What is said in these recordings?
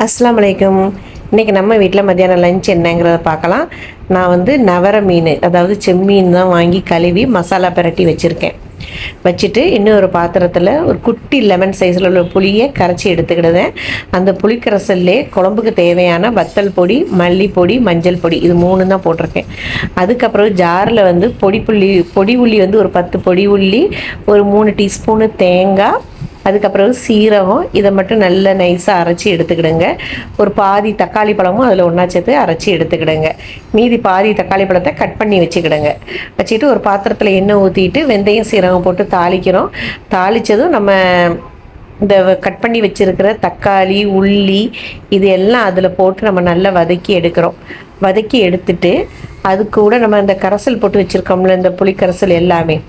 அஸ்ஸலாமு அலைக்கும். இன்றைக்கி நம்ம வீட்டில் மத்தியானம் லஞ்ச் என்னங்கிறத பார்க்கலாம். நான் வந்து நவர மீன், அதாவது செம்மீன் தான் வாங்கி கழுவி மசாலா பிரட்டி வச்சுருக்கேன். வச்சுட்டு இன்னொரு பாத்திரத்தில் ஒரு குட்டி லெமன் சைஸில் உள்ள புளியை கரைச்சி எடுத்துக்கிடுவேன். அந்த புளிக்கரைசல்லே குழம்புக்கு தேவையான வத்தல் பொடி, மல்லிப்பொடி, மஞ்சள் பொடி, இது 3 தான் போட்டிருக்கேன். அதுக்கப்புறம் ஜாரில் வந்து பொடி உள்ளி வந்து ஒரு 10 பொடி உள்ளி, ஒரு 3 டீஸ்பூனு தேங்காய், அதுக்கப்புறம் சீரகம், இதை மட்டும் நல்லா நைஸாக அரைச்சி எடுத்துக்கிடுங்க. ஒரு பாதி தக்காளி பழமும் அதில் ஒன்றா சேர்த்து அரைச்சி எடுத்துக்கிடுங்க. மீதி பாதி தக்காளி பழத்தை கட் பண்ணி வச்சுக்கிடுங்க. வச்சுட்டு ஒரு பாத்திரத்தில் எண்ணெய் ஊற்றிட்டு வெந்தயம் சீரகம் போட்டு தாளிக்கிறோம். தாளித்ததும் நம்ம இந்த கட் பண்ணி வச்சுருக்கிற தக்காளி, உள்ளி, இது எல்லாம் அதில் போட்டு நம்ம நல்லா வதக்கி எடுக்கிறோம். வதக்கி எடுத்துட்டு அது கூட நம்ம இந்த கரைசல் போட்டு வச்சுருக்கோம்ல, இந்த புளிக்கரைசல் எல்லாமே,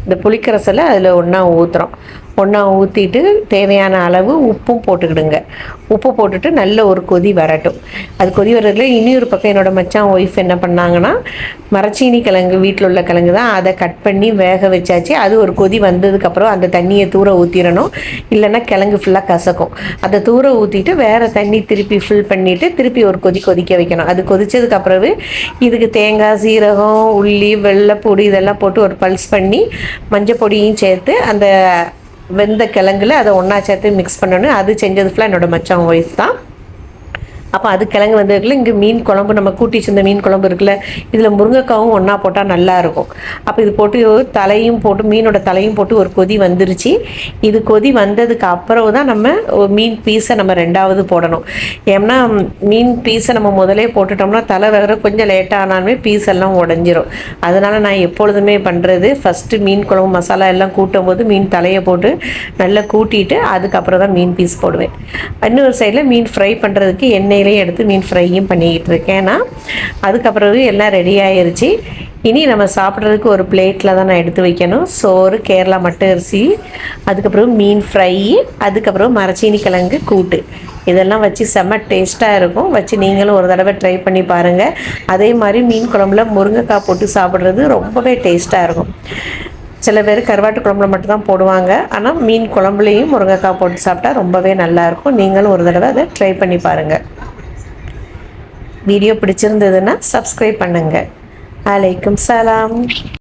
இந்த புளிக்கரைசலை அதில் ஒன்றா ஊற்றுறோம். ஒன்றா ஊற்றிட்டு தேவையான அளவு உப்பும் போட்டுக்கிடுங்க. உப்பு போட்டுட்டு நல்ல ஒரு கொதி வரட்டும். அது கொதி வர்றதுல இன்னொரு பக்கம் என்னோடய மச்சான் ஒய்ஃப் என்ன பண்ணாங்கன்னா, மரச்சீனி கிழங்கு, வீட்டில் உள்ள கிழங்கு தான், அதை கட் பண்ணி வேக வச்சாச்சு. அது ஒரு கொதி வந்ததுக்கப்புறம் அந்த தண்ணியை தூர ஊற்றிடணும், இல்லைன்னா கிழங்கு ஃபுல்லாக கசக்கும். அதை தூர ஊற்றிட்டு வேறு தண்ணி திருப்பி ஃபில் பண்ணிவிட்டு திருப்பி ஒரு கொதிக்க வைக்கணும். அது கொதித்ததுக்கப்புறவு இதுக்கு தேங்காய், சீரகம், உள்ளி, வெள்ளைப்பூடி இதெல்லாம் போட்டு ஒரு பல்ஸ் பண்ணி மஞ்சள் பொடியும் சேர்த்து அந்த வெந்த கிழங்குல அதை ஒன்றா சேர்த்து மிக்ஸ் பண்ணணும். அது செஞ்சது ஃபுல்லாக என்னோடய மச்சான் ஒய்ஃப் தான். அப்போ அது கிழங்கு வந்ததுக்குள்ள இங்கே மீன் குழம்பு, நம்ம கூட்டி வச்சிருந்த மீன் குழம்பு இருக்குல்ல, இதில் முருங்கைக்காவும் ஒன்றா போட்டால் நல்லாயிருக்கும். அப்போ இது போட்டு தலையும் போட்டு, மீனோட தலையும் போட்டு ஒரு கொதி வந்துருச்சு. இது கொதி வந்ததுக்கு அப்புறம் தான் நம்ம மீன் பீஸை நம்ம 2வது போடணும். ஏன்னா மீன் பீஸை நம்ம முதலே போட்டுட்டோம்னா தலை வேறு கொஞ்சம் லேட்டானாலுமே பீஸ் எல்லாம் உடஞ்சிரும். அதனால் நான் எப்பொழுதுமே பண்ணுறது, ஃபஸ்ட்டு மீன் குழம்பு மசாலா எல்லாம் கூட்டும் போது மீன் தலையை போட்டு நல்லா கூட்டிட்டு அதுக்கப்புறம் தான் மீன் பீஸ் போடுவேன். இன்னொரு சைடில் மீன் ஃப்ரை பண்ணுறதுக்கு எண்ணெய் எடுத்து மீன் ஃப்ரையும் பண்ணிக்கிட்டு இருக்கேன். அதுக்கப்புறம் எல்லாம் ரெடி ஆயிருச்சு. இனி நம்ம சாப்பிட்றதுக்கு ஒரு பிளேட்டில் தான் நான் எடுத்து வைக்கணும். சோறு, கேரளா மட்டை அரிசி, அதுக்கப்புறம் மீன் ஃப்ரை, அதுக்கப்புறம் மரச்சீனி கிழங்கு கூட்டு, இதெல்லாம் வச்சு செம்ம டேஸ்ட்டாக இருக்கும். வச்சு நீங்களும் ஒரு தடவை ட்ரை பண்ணி பாருங்கள். அதே மாதிரி மீன் குழம்புல முருங்கைக்காய் போட்டு சாப்பிட்றது ரொம்பவே டேஸ்ட்டாக இருக்கும். சில பேர் கருவாட்டு குழம்புல மட்டும்தான் போடுவாங்க, ஆனால் மீன் குழம்புலேயும் முருங்கைக்காய் போட்டு சாப்பிட்டா ரொம்பவே நல்லாயிருக்கும். நீங்களும் ஒரு தடவை அதை ட்ரை பண்ணி பாருங்கள். வீடியோ பிடிச்சிருந்ததுன்னா சப்ஸ்கிரைப் பண்ணுங்கள். அலைக்கும் சலாம்.